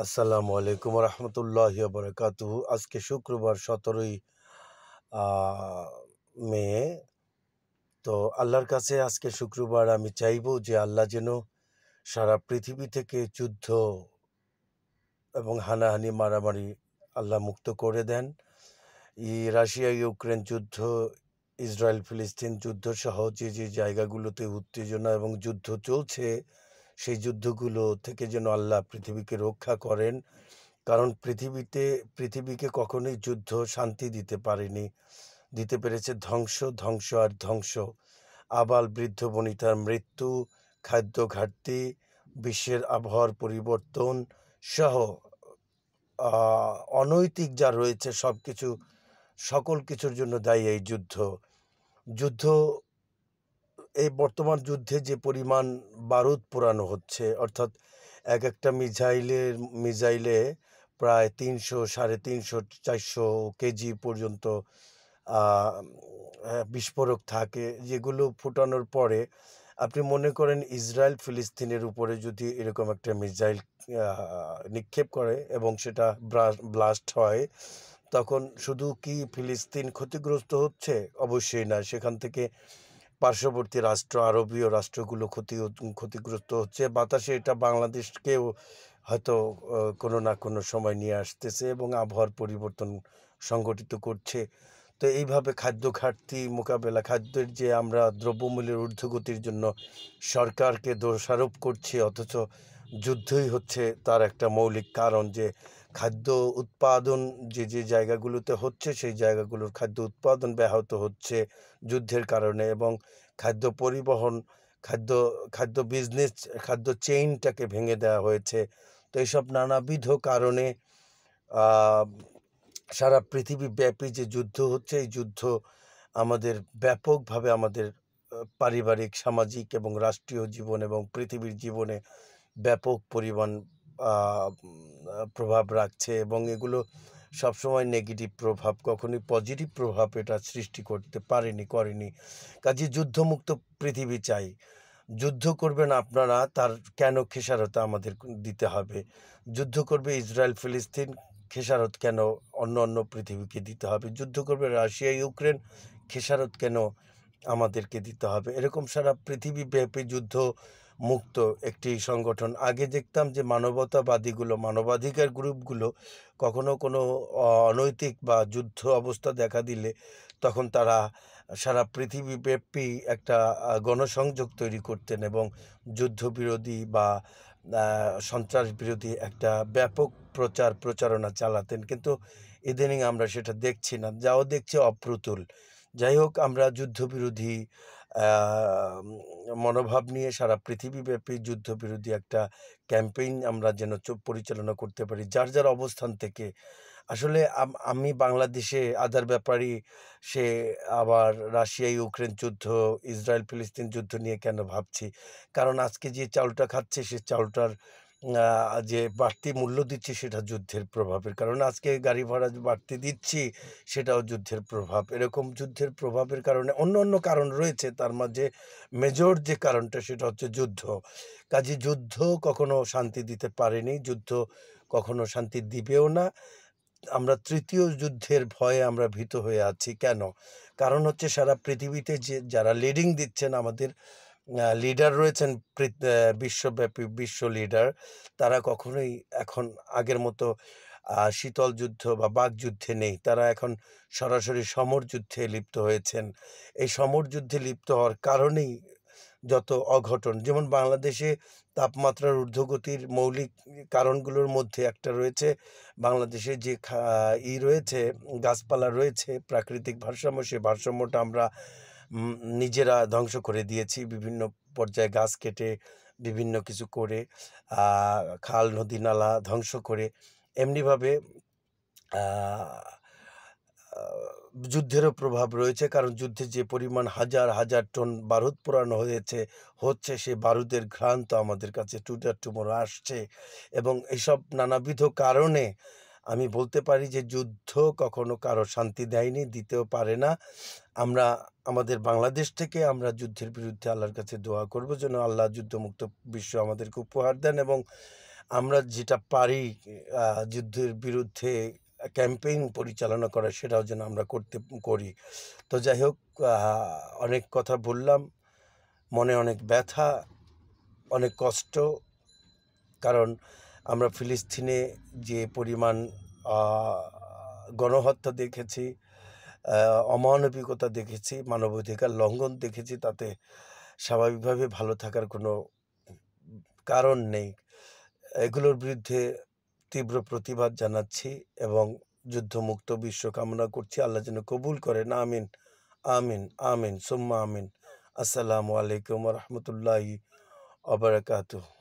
আসসালামু আলাইকুম রহমতুল্লাহি বারাকাতুহু। আজকে শুক্রবার 17ই আ মে। তো আল্লাহর কাছে আজকে শুক্রবার আমি চাইবো যে আল্লাহ যেন সারা পৃথিবী থেকে যুদ্ধ এবং হানাহানি মারামারি আল্লাহ মুক্ত করে দেন। রাশিয়া ইউক্রেন যুদ্ধ, ইসরায়েল ফিলিস্তিন যুদ্ধ সহ যে জায়গাগুলোতে উত্তেজনা এবং যুদ্ধ চলছে, সেই যুদ্ধগুলো থেকে যেন আল্লাহ পৃথিবীকে রক্ষা করেন। কারণ পৃথিবীকে কখনোই যুদ্ধ শান্তি দিতে পারেনি। দিতে পেরেছে ধ্বংস, ধ্বংস আর ধ্বংস। আবাল-বৃদ্ধ-বনিতার মৃত্যু, খাদ্য ঘাটতি, বিশ্বের আবহাওয়ার পরিবর্তন সহ আ অনৈতিক যা রয়েছে সবকিছু, সকল কিছুর জন্য দায়ী এই যুদ্ধ। যুদ্ধ এই বর্তমান যুদ্ধে যে পরিমাণ বারুদ পোড়ানো হচ্ছে, অর্থাৎ একেকটা মিসাইলে প্রায় ৩০০, ৩৫০, ৪০০ কেজি পর্যন্ত আ বিস্ফোরক থাকে, যেগুলো ফুটানোর পরে আপনি মনে করেন ইসরায়েল ফিলিস্তিনের উপরে যদি এরকম একটা মিসাইল আ নিক্ষেপ করে এবং সেটা ব্লাস্ট হয়, তখন শুধু কি ফিলিস্তিন ক্ষতিগ্রস্ত হচ্ছে? অবশ্যই না। সেখান থেকে পার্শ্ববর্তী রাষ্ট্র, আরবীয় রাষ্ট্রগুলো ক্ষতিগ্রস্ত হচ্ছে। বাতাসে এটা বাংলাদেশকেও হয়তো কোনো না কোনো সময় নিয়ে আসতেছে এবং আবহাওয়ার পরিবর্তন সংঘটিত করছে। তো এইভাবে খাদ্য ঘাটতি মোকাবেলা, খাদ্যের যে আমরা দ্রব্যমূল্যের ঊর্ধ্বগতির জন্য সরকারকে দোষারোপ করছি, অথচ যুদ্ধই হচ্ছে তার একটা মৌলিক কারণ। যে খাদ্য উৎপাদন যে জায়গাগুলোতে হচ্ছে, সেই জায়গাগুলোর খাদ্য উৎপাদন ব্যাহত হচ্ছে যুদ্ধের কারণে, এবং খাদ্য পরিবহন, খাদ্য খাদ্য বিজনেস, খাদ্য চেইনটাকে ভেঙে দেওয়া হয়েছে। তো এইসব নানাবিধ কারণে আ সারা পৃথিবীব্যাপী যে যুদ্ধ হচ্ছে, এই যুদ্ধ আমাদের ব্যাপকভাবে আমাদের পারিবারিক, সামাজিক এবং রাষ্ট্রীয় জীবন এবং পৃথিবীর জীবনে ব্যাপক পরিমাণ আ প্রভাব রাখছে, এবং এগুলো সবসময় নেগেটিভ প্রভাব, কখনোই পজিটিভ প্রভাব এটা সৃষ্টি করতে করেনি। কাজেই যুদ্ধমুক্ত পৃথিবী চাই। যুদ্ধ করবেন আপনারা, তার কেন খেসারত আমাদের দিতে হবে? যুদ্ধ করবে ইসরায়েল ফিলিস্তিন, খেসারত কেন অন্য পৃথিবীকে দিতে হবে? যুদ্ধ করবে রাশিয়া ইউক্রেন, খেসারত কেন আমাদেরকে দিতে হবে? এরকম সারা পৃথিবীব্যাপী যুদ্ধ মুক্ত একটি সংগঠন। আগে দেখতাম যে মানবতাবাদীগুলো, মানবাধিকার গ্রুপগুলো কখনো কোনো অনৈতিক বা যুদ্ধ অবস্থা দেখা দিলে তখন তারা সারা পৃথিবীব্যাপী একটা গণসংযোগ তৈরি করতেন এবং যুদ্ধবিরোধী বা সন্ত্রাস বিরোধী একটা ব্যাপক প্রচারণা চালাতেন। কিন্তু ইদানিং আমরা সেটা দেখছি না। যাও দেখছি অপ্রতুল। যাই হোক, আমরা যুদ্ধবিরোধী আ মনোভাব নিয়ে সারা পৃথিবীব্যাপী যুদ্ধবিরোধী একটা ক্যাম্পেইন আমরা যেন পরিচালনা করতে পারি যার অবস্থান থেকে। আসলে আমি বাংলাদেশে আদার ব্যাপারী, সে আবার রাশিয়া ইউক্রেন যুদ্ধ, ইসরায়েল ফিলিস্তিন যুদ্ধ নিয়ে কেন ভাবছি? কারণ আজকে যে চাউলটা খাচ্ছে, সে চাউলটার যে বাড়তি মূল্য দিচ্ছি, সেটা যুদ্ধের প্রভাবের কারণে। আজকে গাড়ি ভাড়া যে বাড়তি দিচ্ছি, সেটাও যুদ্ধের প্রভাব। এরকম যুদ্ধের প্রভাবের কারণে অন্য কারণ রয়েছে, তার মাঝে মেজর যে কারণটা সেটা হচ্ছে যুদ্ধ। কাজেই যুদ্ধ কখনো শান্তি দিতে পারেনি, যুদ্ধ কখনো শান্তি দিবেও না। আমরা তৃতীয় যুদ্ধের ভয়ে আমরা ভীত হয়ে আছি। কেন? কারণ হচ্ছে সারা পৃথিবীতে যারা লিডিং দিচ্ছেন, আমাদের লিডার রয়েছেন, বিশ্বব্যাপী বিশ্ব লিডার, তারা কখনোই এখন আগের মতো শীতল যুদ্ধ বা বাকযুদ্ধে নেই। তারা এখন সরাসরি সমর যুদ্ধে লিপ্ত হয়েছেন। এই সমর যুদ্ধে লিপ্ত হওয়ার কারণেই যত অঘটন, যেমন বাংলাদেশে তাপমাত্রার ঊর্ধ্বগতির মৌলিক কারণগুলোর মধ্যে একটা রয়েছে বাংলাদেশে যে রয়েছে, গাছপালা রয়েছে, প্রাকৃতিক ভারসাম্য, সেই ভারসাম্যটা আমরা নিজেরা ধ্বংস করে দিয়েছি বিভিন্ন পর্যায়ে গাছ কেটে, বিভিন্ন কিছু করে, খাল, নদী, নালা ধ্বংস করে। এমনিভাবে আ আ যুদ্ধেরও প্রভাব রয়েছে, কারণ যুদ্ধে যে পরিমাণ হাজার টন বারুদ পোড়ানো হচ্ছে, সে বারুদের ঘ্রাণ তো আমাদের কাছে টুমোরো আসছে, এবং এসব নানাবিধ কারণে আমি বলতে পারি যে যুদ্ধ কখনো কারো শান্তি দেয়নি, দিতেও পারে না। আমরা আমাদের বাংলাদেশ থেকে আমরা যুদ্ধের বিরুদ্ধে আল্লাহর কাছে দোয়া করব যেন আল্লাহ যুদ্ধমুক্ত বিশ্ব আমাদেরকে উপহার দেন, এবং আমরা যেটা পারি যুদ্ধের বিরুদ্ধে ক্যাম্পেইন পরিচালনা করা সেটাও যেন আমরা করি। তো যাই হোক, আ অনেক কথা বললাম। মনে অনেক ব্যথা, অনেক কষ্ট। কারণ আমরা ফিলিস্তিনে যে পরিমাণ আ গণহত্যা দেখেছি, আ অমানবিকতা দেখেছি, মানবাধিকার লঙ্ঘন দেখেছি, তাতে স্বাভাবিকভাবে ভালো থাকার কোনো কারণ নেই। এগুলোর বিরুদ্ধে তীব্র প্রতিবাদ জানাচ্ছি এবং যুদ্ধমুক্ত বিশ্ব কামনা করছি। আল্লাহ যেন কবুল করেন। আমিন, আমিন, আমিন, সুম্মা আমিন। আসসালামু আলাইকুম ওয়া রাহমাতুল্লাহি ওয়া বারাকাতুহু।